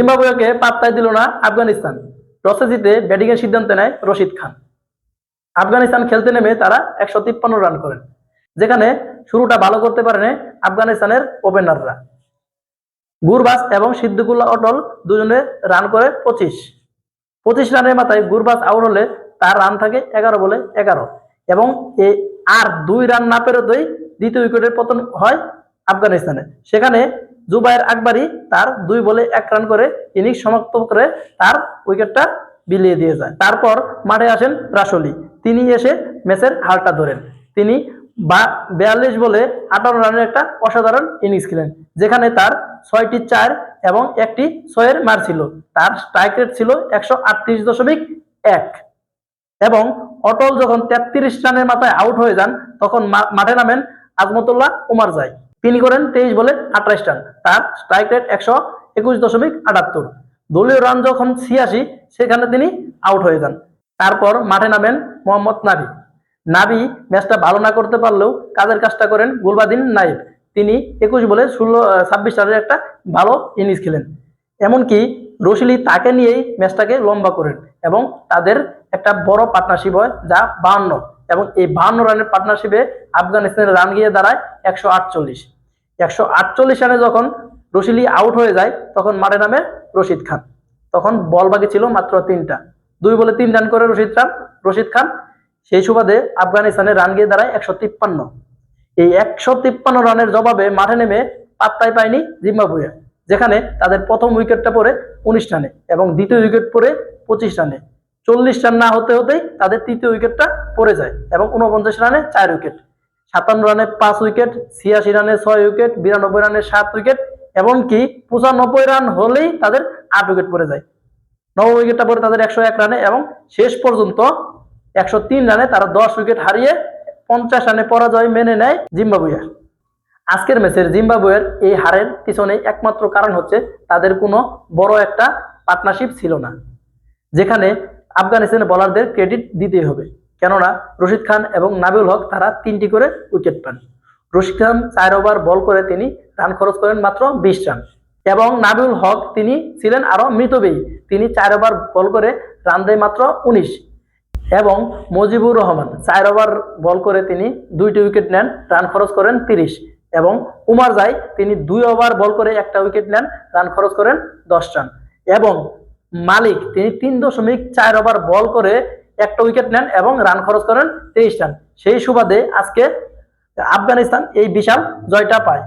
জিম্বাবুয়েকে পাত্তাই দিল না আফগানিস্তান। টসে জিতে ব্যাটিং এর সিদ্ধান্ত নেয় রশিদ খান। আফগানিস্তান খেলতে নেমে তারা 153 রান করেন, যেখানে শুরুটা ভালো করতে পারেন আফগানিস্তানের ওপেনাররা। গুরবাজ এবং সিদ্দিকুল্লাহ অটল দুজনে রান করে 25 রানের মাথায় গুরবাজ আউট হলে তার রান থাকে 11 বলে 11 এবং আর 2 রান না পেরোতেই দ্বিতীয় উইকেটের পতন হয় আফগানিস্তানের। সেখানে জুবায়ের আকবরী তার 2 বলে 1 রান করে ইনিংস সমাপ্ত করে তার উইকেটটা বিলিয়ে দিয়ে যায়। তারপর মাঠে আসেন রাসলি। তিনি এসে ম্যাচের হালটা ধরেন। তিনি 42 বলে 58 রানের একটা অসাধারণ ইনিংস খেলেন, যেখানে তার 6টি 4 এবং একটি 6-এর মার ছিল। তার স্ট্রাইক রেট ছিল 138.1 এবং অটল যখন 33 রানের মাথায় আউট হয়ে যান তখন মাঠে নামেন আজমতুল্লাহ উমারজাই। তিনি করেন 23 বলে 28 রান। তার স্ট্রাইক রেট 121.78। দলীয় রান যখন 86, সেখানে তিনি আউট হয়ে যান। তারপর মাঠে নামেন মোহাম্মদ নাবি ম্যাচটা ভালো না করতে পারলেও কাজের কাজটা করেন গুলবাদিন নাইব। তিনি 21 বলে 26 রানের একটা ভালো ইনিংস খেলেন। এমনকি রশিলি তাকে নিয়েই ম্যাচটাকে লম্বা করেন এবং তাদের একটা বড় পার্টনারশিপ হয়, যা 52 এবং এই 52 রানের পার্টনারশিপে আফগানিস্তানের রান গিয়ে দাঁড়ায় 148 রানে যখন রশিলি আউট হয়ে যায় তখন মাঠে নামে রশিদ খান। তখন বল বাকি ছিল মাত্র 3টা। 2 বলে 3 রান করে রশিদ খান। সেই সুবাদে আফগানিস্তানের রান গিয়ে দাঁড়ায় 153। এই 153 রানের জবাবে মাঠে নেমে পাত্তাই পায়নি জিম্বাবুয়ে, যেখানে তাদের প্রথম উইকেটটা পড়ে 19 রানে এবং দ্বিতীয় উইকেট পড়ে 25 রানে। 40 রান না হতে হতেই তাদের তৃতীয় উইকেটটা পড়ে যায় এবং 49 রানে 4 উইকেট, 57 রানে 5 উইকেট, 86 রানে 6 উইকেট, 92 রানে 7 উইকেট, এমনকি 95 রান হলেই তাদের 8 উইকেট পড়ে যায়। নবম উইকেটটা পড়ে তাদের 101 রানে এবং শেষ পর্যন্ত 103 রানে তারা 10 উইকেট হারিয়ে 50 রানে পরাজয় মেনে নেয় জিম্বাবুয়ে। আজকের ম্যাচের জিম্বাবুয়ের এই হারের পিছনে একমাত্র কারণ হচ্ছে তাদের কোনো বড় একটা পার্টনারশিপ ছিল না, যেখানে আফগানিস্তানের বোলারদের ক্রেডিট দিতেই হবে। কেননা রশিদ খান এবং নাবিউল হক তারা 3টি করে উইকেট পান। রশিদ খান 4 ওভার বল করে তিনি রান খরচ করেন মাত্র 20 রান এবং নাবিউল হক তিনি ছিলেন আরো মৃতব্যয়ী। তিনি 4 ওভার বল করে রান দেয় মাত্র 19 এবং মুজিবুর রহমান 4 ওভার বল করে তিনি 2টি উইকেট নেন, রান খরচ করেন 30 এবং উমারজাই তিনি 2 ওভার বল করে একটা উইকেট নেন, রান খরচ করেন 10 রান এবং মালিক তিনি 3.4 ওভার বল করে একটা উইকেট নেন এবং রান খরচ করেন 23 রান। সেই সুবাদে আজকে আফগানিস্তান এই বিশাল জয়টা পায়।